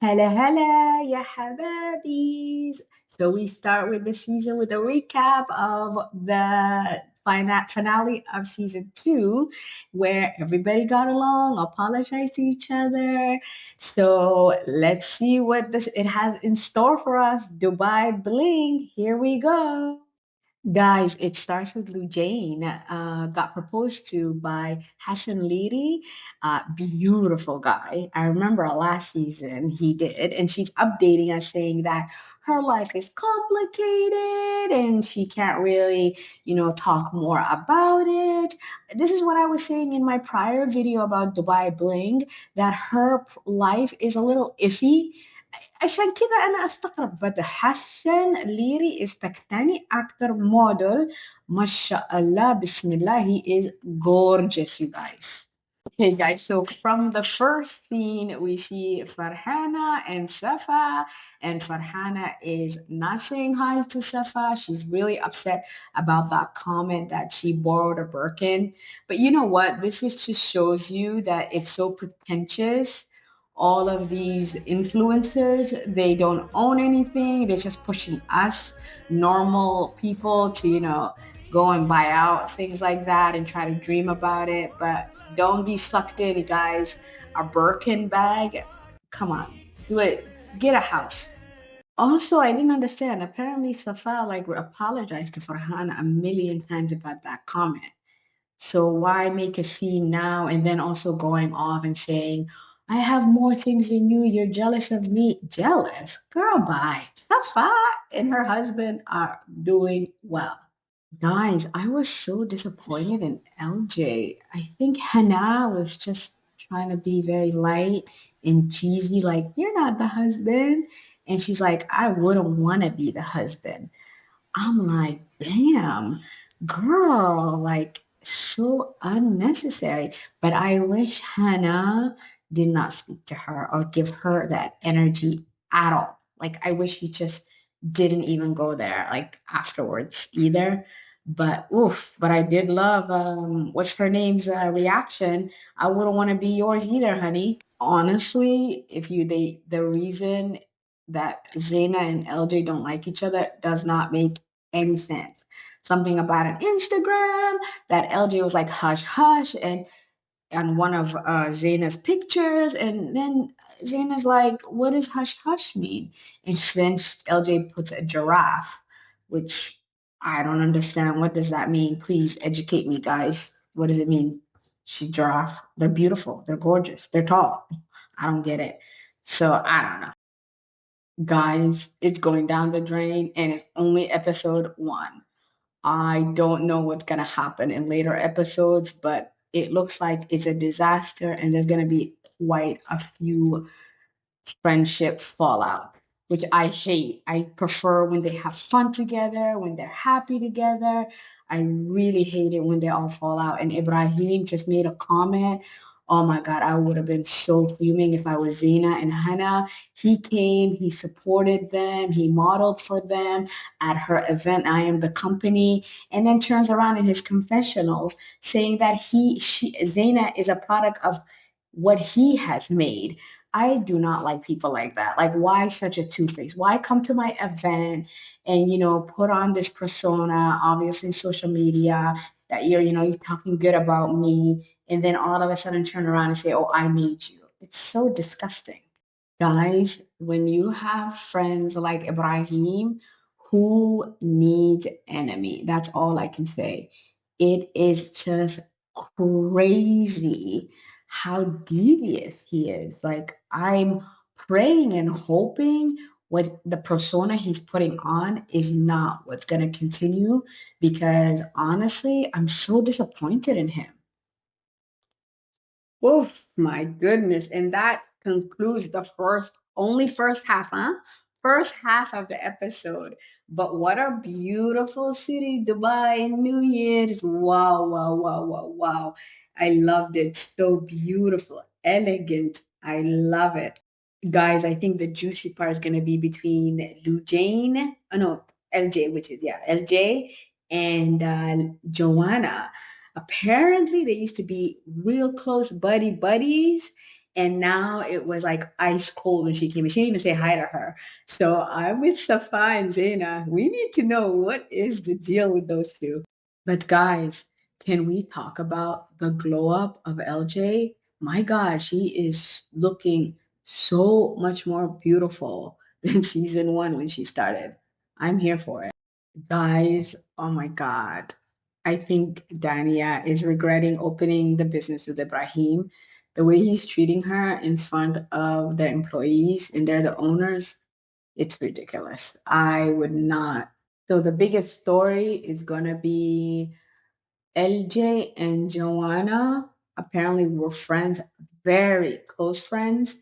Hella hella, ya hababis. So we start with the season with a recap of the finale of season two, where everybody got along, apologized to each other. So let's see what this it has in store for us. Dubai Bling, here we go. Guys, it starts with Lou Jane, got proposed to by Hassan Liri, beautiful guy. I remember last season he did, and she's updating us saying that her life is complicated and she can't really, talk more about it. This is what I was saying in my prior video about Dubai Bling, that her life is a little iffy. عشان كذا أنا أستغرب بدأ حسن ليري is Pakistani actor model ما شاء الله بسم الله he is gorgeous you guys. Okay guys, so from the first scene we see Farhana and Safa, and Farhana is not saying hi to Safa. She's really upset about that comment that she borrowed a Birkin. But you know what? This just shows you that it's so pretentious. All of these influencers, they don't own anything. They're just pushing us normal people to, go and buy out things like that and try to dream about it. But don't be sucked in, guys. A Birkin bag, come on, do it. Get a house. Also, I didn't understand. Apparently, Safa apologized to Farhana a million times about that comment. So why make a scene now and then also going off and saying, I have more things than you. You're jealous of me. Jealous? Girl, bye. Safa and her husband are doing well. Guys, I was so disappointed in LJ. I think Hannah was just trying to be very light and cheesy, like, you're not the husband. And she's like, I wouldn't want to be the husband. I'm like, damn, girl, like so unnecessary. But I wish Hannah did not speak to her or give her that energy at all. Like, I wish he just didn't even go there, like afterwards either. But oof, but I did love what's her name's reaction. I wouldn't want to be yours either, honey. Honestly, if you the reason that Zaina and LJ don't like each other does not make any sense. Something about an Instagram that LJ was like hush hush and on one of Zaina's pictures, and then Zaina's like, "What does hush hush mean?" And then LJ puts a giraffe, which I don't understand. What does that mean? Please educate me, guys. What does it mean? She giraffe. They're beautiful. They're gorgeous. They're tall. I don't get it. So I don't know. Guys, it's going down the drain and it's only episode one. I don't know what's going to happen in later episodes, but it looks like it's a disaster and there's going to be quite a few friendship fallout, which I hate. I prefer when they have fun together, when they're happy together. I really hate it when they all fall out. And Ibrahim just made a comment. Oh my God, I would have been so fuming if I was Zena and Hannah. He came, he supported them, he modeled for them at her event, I Am the Company, and then turns around in his confessionals saying that Zena is a product of what he has made. I do not like people like that. Like, why such a two-face? Why come to my event and, put on this persona, obviously social media, that you're talking good about me, and then all of a sudden turn around and say, oh, I made you. It's so disgusting. Guys, when you have friends like Ibrahim, who need enemy? That's all I can say. It is just crazy how devious he is. Like, I'm praying and hoping what the persona he's putting on is not what's going to continue, because honestly, I'm so disappointed in him. Oh my goodness. And that concludes the only first half, huh? First half of the episode. But what a beautiful city, Dubai in New Year's. Wow, wow, wow, wow, wow. I loved it. So beautiful, elegant. I love it. Guys, I think the juicy part is going to be between Lou Jane, oh no, LJ, which is, yeah, LJ and Joanna. Apparently, they used to be real close buddies, And now it was like ice cold when she came in. She didn't even say hi to her. So I'm with Safa and Zaina. We need to know what is the deal with those two. But guys, can we talk about the glow up of LJ? My God, she is looking so much more beautiful than season one when she started. I'm here for it. Guys, oh my God. I think Dania is regretting opening the business with Ibrahim. The way he's treating her in front of the employees and they're the owners, it's ridiculous. I would not. So the biggest story is going to be LJ and Joanna apparently were friends, very close friends.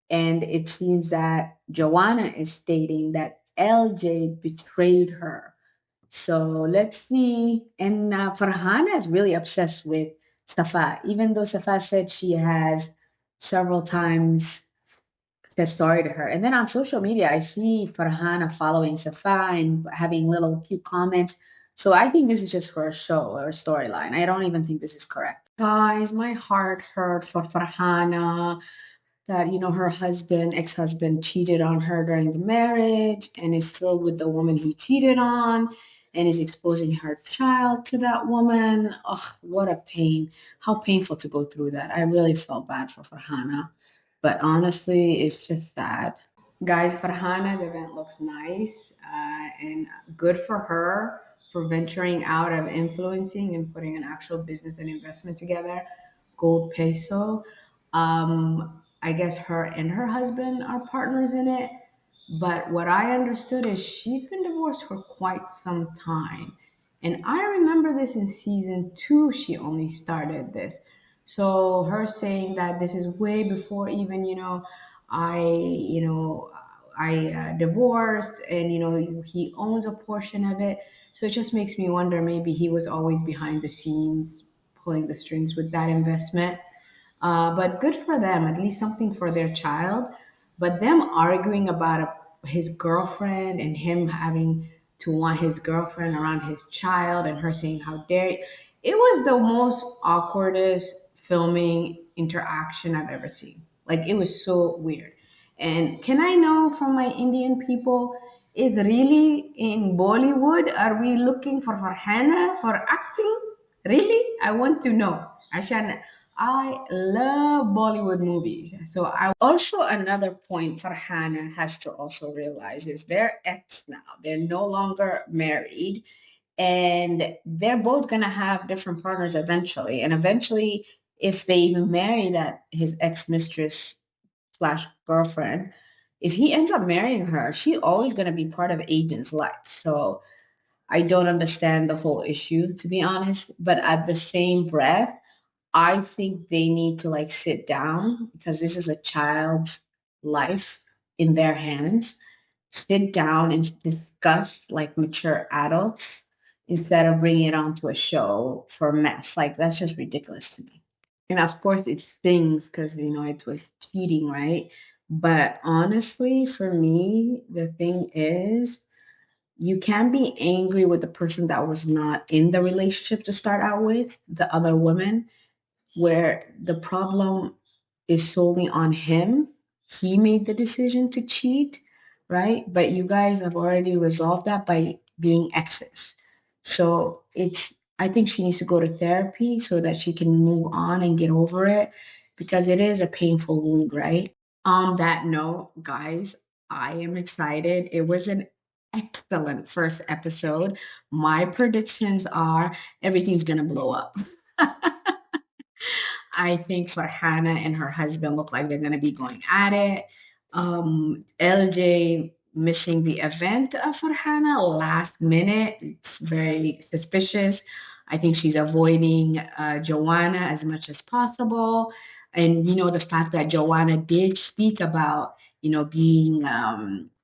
And it seems that Joanna is stating that LJ betrayed her. So let's see. And Farhana is really obsessed with Safa, even though Safa said she has several times said sorry to her. And then on social media, I see Farhana following Safa and having little cute comments. So I think this is just for a show or a storyline. I don't even think this is correct. Guys, my heart hurt for Farhana that her husband ex-husband cheated on her during the marriage and is still with the woman he cheated on and is exposing her child to that woman. Oh, what a pain. How painful to go through that. I really felt bad for Farhana, but honestly it's just sad. Guys, Farhana's event looks nice and good for her for venturing out of influencing and putting an actual business and investment together. Gold peso. I guess her and her husband are partners in it. But what I understood is she's been divorced for quite some time. And I remember this in season two, she only started this. So her saying that this is way before even, you know, I divorced and, he owns a portion of it. So it just makes me wonder maybe he was always behind the scenes pulling the strings with that investment. But good for them, at least something for their child. But them arguing about his girlfriend and him having to want his girlfriend around his child and her saying, "How dare you?" It was the most awkwardest filming interaction I've ever seen. Like, it was so weird. And can I know from my Indian people, is really in Bollywood, are we looking for Farhana for acting? Really? I want to know. Ashan, I love Bollywood movies. So I also another point Farhana has to also realize is they're ex now. They're no longer married and they're both gonna have different partners eventually. And eventually, if they even marry that his ex-mistress slash girlfriend, if he ends up marrying her, she's always gonna be part of Aiden's life. So I don't understand the whole issue, to be honest. But at the same breath, I think they need to like sit down because this is a child's life in their hands. Sit down and discuss like mature adults instead of bringing it onto a show for a mess. Like that's just ridiculous to me. And of course, it stings because it was cheating, right? But honestly, for me, the thing is you can be angry with the person that was not in the relationship to start out with, the other woman, where the problem is solely on him. He made the decision to cheat, right? But you guys have already resolved that by being exes. So I think she needs to go to therapy so that she can move on and get over it because it is a painful wound, right? On that note, guys, I am excited. It was an excellent first episode. My predictions are everything's going to blow up. I think Farhana and her husband look like they're going to be going at it. LJ missing the event of Farhana last minute. It's very suspicious. I think she's avoiding Joanna as much as possible. And, the fact that Joanna did speak about, being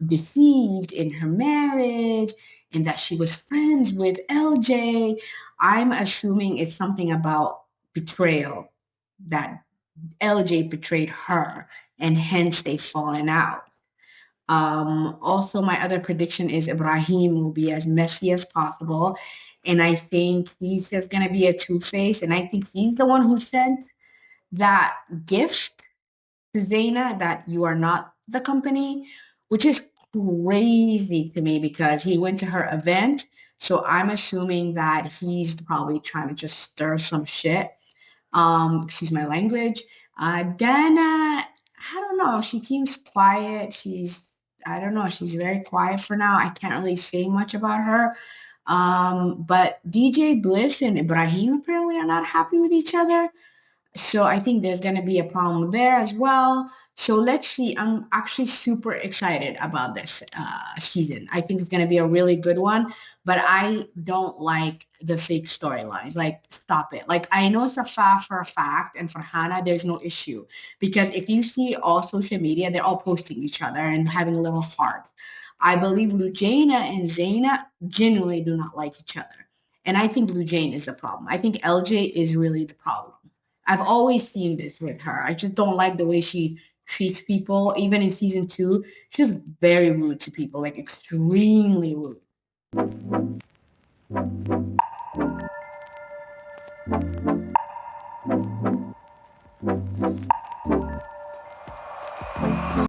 deceived in her marriage and that she was friends with LJ. I'm assuming it's something about betrayal that LJ betrayed her and hence they've fallen out. Also, my other prediction is Ibrahim will be as messy as possible. And I think he's just going to be a two face. And I think he's the one who sent that gift to Zaina that you are not the company, which is crazy to me because he went to her event. So I'm assuming that he's probably trying to just stir some shit. Excuse my language. Dana, I don't know. She keeps quiet. I don't know. She's very quiet for now. I can't really say much about her. But DJ Bliss and Ibrahim apparently are not happy with each other. So I think there's going to be a problem there as well. So let's see. I'm actually super excited about this season. I think it's going to be a really good one, but I don't like the fake storylines. Like, stop it. Like, I know Safa for a fact, and for Hannah, there's no issue because if you see all social media, they're all posting each other and having little hearts. I believe Lujana and Zaina genuinely do not like each other. And I think Lujane is the problem. I think LJ is really the problem. I've always seen this with her. I just don't like the way she treats people. Even in season two, she was very rude to people, like extremely rude.